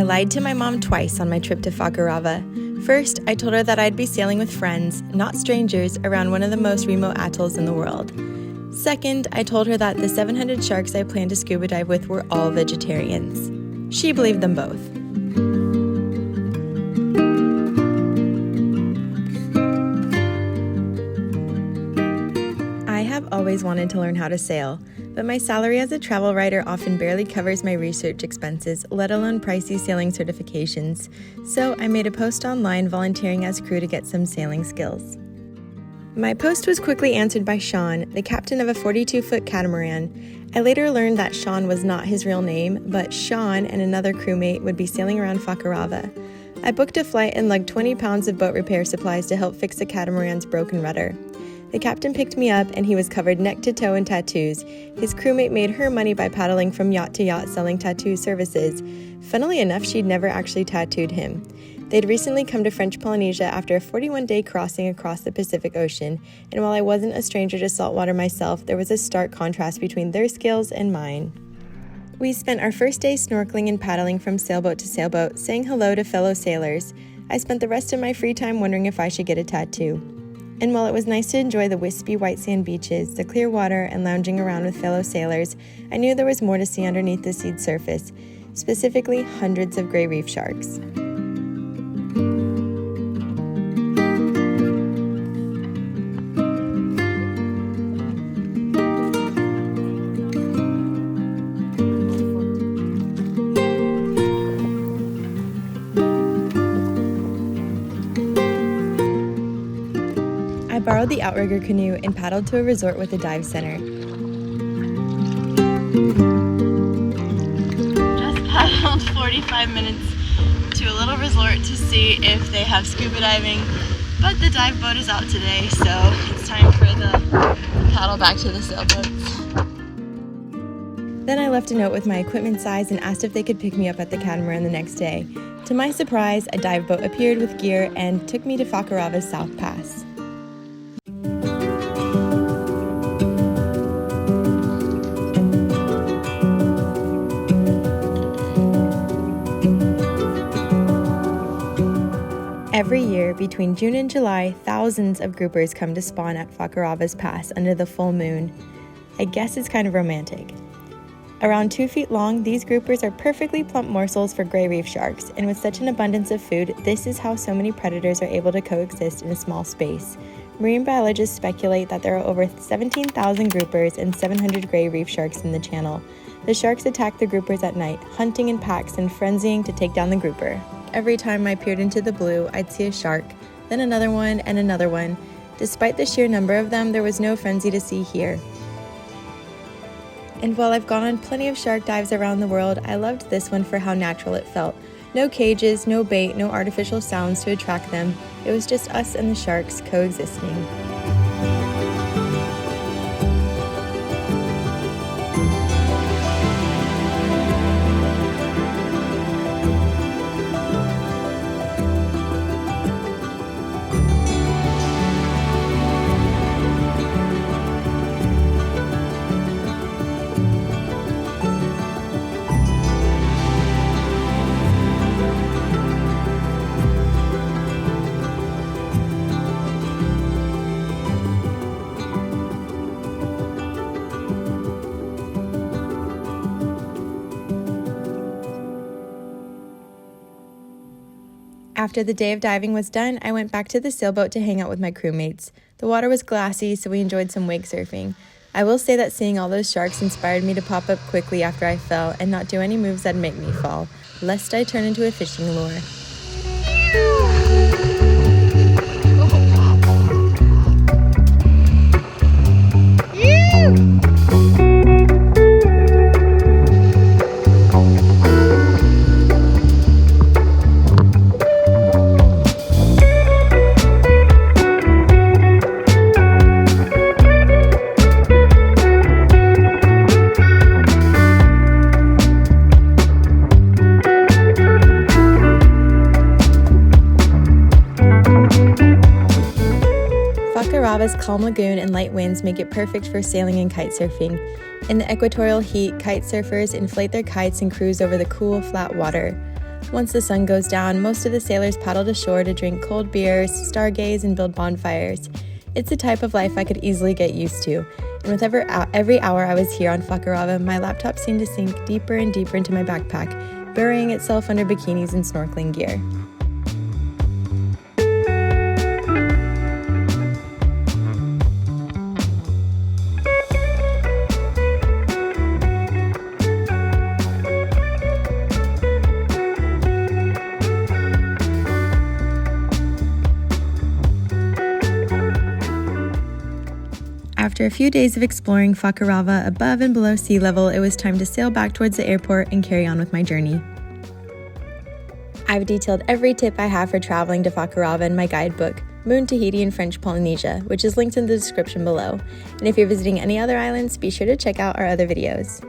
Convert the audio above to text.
I lied to my mom twice on my trip to Fakarava. First, I told her that I'd be sailing with friends, not strangers, around one of the most remote atolls in the world. Second, I told her that the 700 sharks I planned to scuba dive with were all vegetarians. She believed them both. I have always wanted to learn how to sail, but my salary as a travel writer often barely covers my research expenses, let alone pricey sailing certifications, so I made a post online volunteering as crew to get some sailing skills. My post was quickly answered by Sean, the captain of a 42-foot catamaran. I later learned that Sean was not his real name, but Sean and another crewmate would be sailing around Fakarava. I booked a flight and lugged 20 pounds of boat repair supplies to help fix the catamaran's broken rudder. The captain picked me up, and he was covered neck to toe in tattoos. His crewmate made her money by paddling from yacht to yacht selling tattoo services. Funnily enough, she'd never actually tattooed him. They'd recently come to French Polynesia after a 41-day crossing across the Pacific Ocean, and while I wasn't a stranger to saltwater myself, there was a stark contrast between their skills and mine. We spent our first day snorkeling and paddling from sailboat to sailboat, saying hello to fellow sailors. I spent the rest of my free time wondering if I should get a tattoo. And while it was nice to enjoy the wispy white sand beaches, the clear water, and lounging around with fellow sailors, I knew there was more to see underneath the sea's surface, specifically hundreds of gray reef sharks. I borrowed the outrigger canoe and paddled to a resort with a dive center. Just paddled 45 minutes to a little resort to see if they have scuba diving, but the dive boat is out today, so it's time for the paddle back to the sailboats. Then I left a note with my equipment size and asked if they could pick me up at the catamaran the next day. To my surprise, a dive boat appeared with gear and took me to Fakarava's South Pass. Every year, between June and July, thousands of groupers come to spawn at Fakarava's Pass under the full moon. I guess it's kind of romantic. Around 2 feet long, these groupers are perfectly plump morsels for gray reef sharks, and with such an abundance of food, this is how so many predators are able to coexist in a small space. Marine biologists speculate that there are over 17,000 groupers and 700 gray reef sharks in the channel. The sharks attack the groupers at night, hunting in packs and frenzying to take down the grouper. Every time I peered into the blue, I'd see a shark, then another one and another one. Despite the sheer number of them, there was no frenzy to see here. And while I've gone on plenty of shark dives around the world, I loved this one for how natural it felt. No cages, no bait, no artificial sounds to attract them. It was just us and the sharks coexisting. After the day of diving was done, I went back to the sailboat to hang out with my crewmates. The water was glassy, so we enjoyed some wakesurfing. I will say that seeing all those sharks inspired me to pop up quickly after I fell and not do any moves that'd make me fall, lest I turn into a fishing lure. Fakarava's calm lagoon and light winds make it perfect for sailing and kite surfing. In the equatorial heat, kite surfers inflate their kites and cruise over the cool, flat water. Once the sun goes down, most of the sailors paddled ashore to drink cold beers, stargaze, and build bonfires. It's a type of life I could easily get used to, and with every hour I was here on Fakarava, my laptop seemed to sink deeper and deeper into my backpack, burying itself under bikinis and snorkeling gear. After a few days of exploring Fakarava above and below sea level, it was time to sail back towards the airport and carry on with my journey. I've detailed every tip I have for traveling to Fakarava in my guidebook, Moon, Tahiti, and French Polynesia, which is linked in the description below. And if you're visiting any other islands, be sure to check out our other videos.